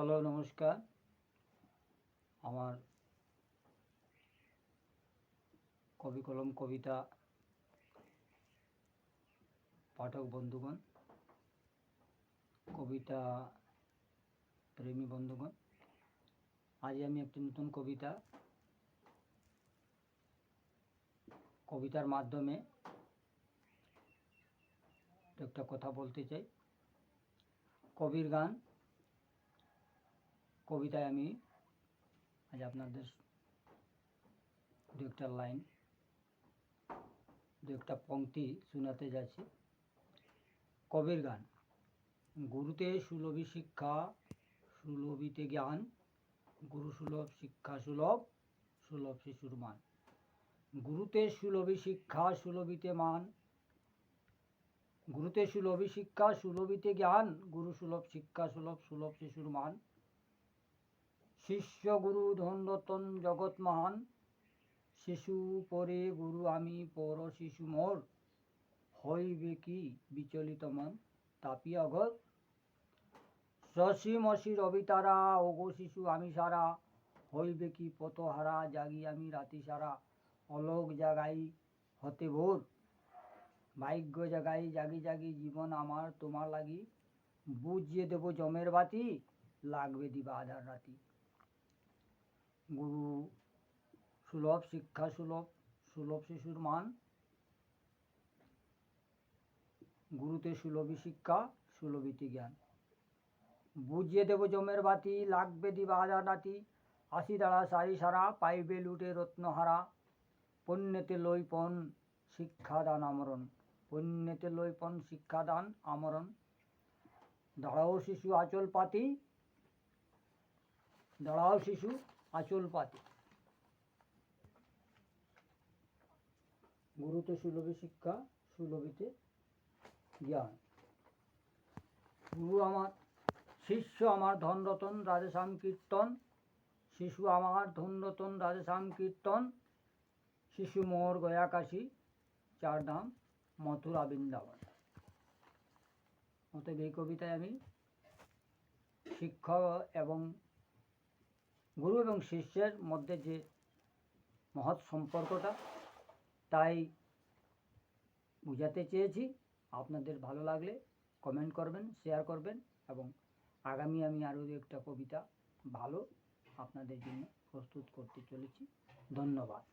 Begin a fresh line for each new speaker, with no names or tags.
Hello, নমস্কার। আমার কবি কলম কবিতা পাঠক বন্ধুগণ, কবিতা প্রেমী বন্ধুগণ, আজ আমি একটি নতুন কবিতার মাধ্যমে একটা কথা বলতে চাই। কবির গান কবিতায় আমি আজ আপনাদের দু একটা লাইন, দু একটা পংক্তি শোনাতে যাচ্ছি। কবির গান। গুরুতে সুলভী শিক্ষা, সুলভিতে জ্ঞান, গুরু সুলভ শিক্ষা সুলভ, সুলভ শিশুর মান। গুরুতে সুলভী শিক্ষা, সুলভিতে মান, গুরুতে সুলভী শিক্ষা, সুলভিতে জ্ঞান, গুরু সুলভ শিক্ষা সুলভ, সুলভ শিশুর মান। শিষ্য গুরু ধন রতন জগৎ মহান, শিশু পরে গুরু আমি পর শিশু মোর, হইবে কি বিচলিত মন তাপিয়া ঘর। শশী মশি রবি তারা, ওগো শিশু আমি সারা, হইবে কি পতহারা, জাগি আমি রাতি সারা, অলোক জাগাই হতে ভোর, ভাগ্য জাগাই জাগি জাগি, জীবন আমার তোমার লাগি, বুঝিয়ে দেব জমের বাতি, লাগবে দিবা আধার রাতি। গুরু সুলভ শিক্ষা সুলভ, সুলভ শিশুর মান। গুরুতে সুলভী শিক্ষা, সুলভিতে জ্ঞান, বুঝিয়ে দেব জমের বাতি, লাগবে দিবা আধার রাতি, আশি দাঁড়া সারি সারা, পাইবে লুটে রত্নহারা, পণ্যেতে লইপন শিক্ষাদান আমরণ, পণ্যেতে লইপন শিক্ষাদান আমরণ। দাঁড়াও শিশু আঁচল পাতি, দাঁড়াও শিশু আঁচল পাতি। গুরুতে সুলভী শিক্ষা, সুলভিতে জ্ঞান। গুরু আমার, শিষ্য আমার ধন রতন রাধেশ্যাম কীর্তন, শিশু আমার ধন রতন রাধেশ্যাম কীর্তন, শিশু মোর গয়া কাশী, চার ধাম মথুরা বৃন্দাবন। অতএব এই কবিতায় আমি শিক্ষক এবং গুরু এবং শিষ্যের মধ্যে যে মহৎ সম্পর্কটা, তাই বুঝাতে চেয়েছি। আপনাদের ভালো লাগলে কমেন্ট করবেন, শেয়ার করবেন, এবং আগামী আমি আরও একটা কবিতা ভালো আপনাদের জন্য প্রস্তুত করতে চলেছি। ধন্যবাদ।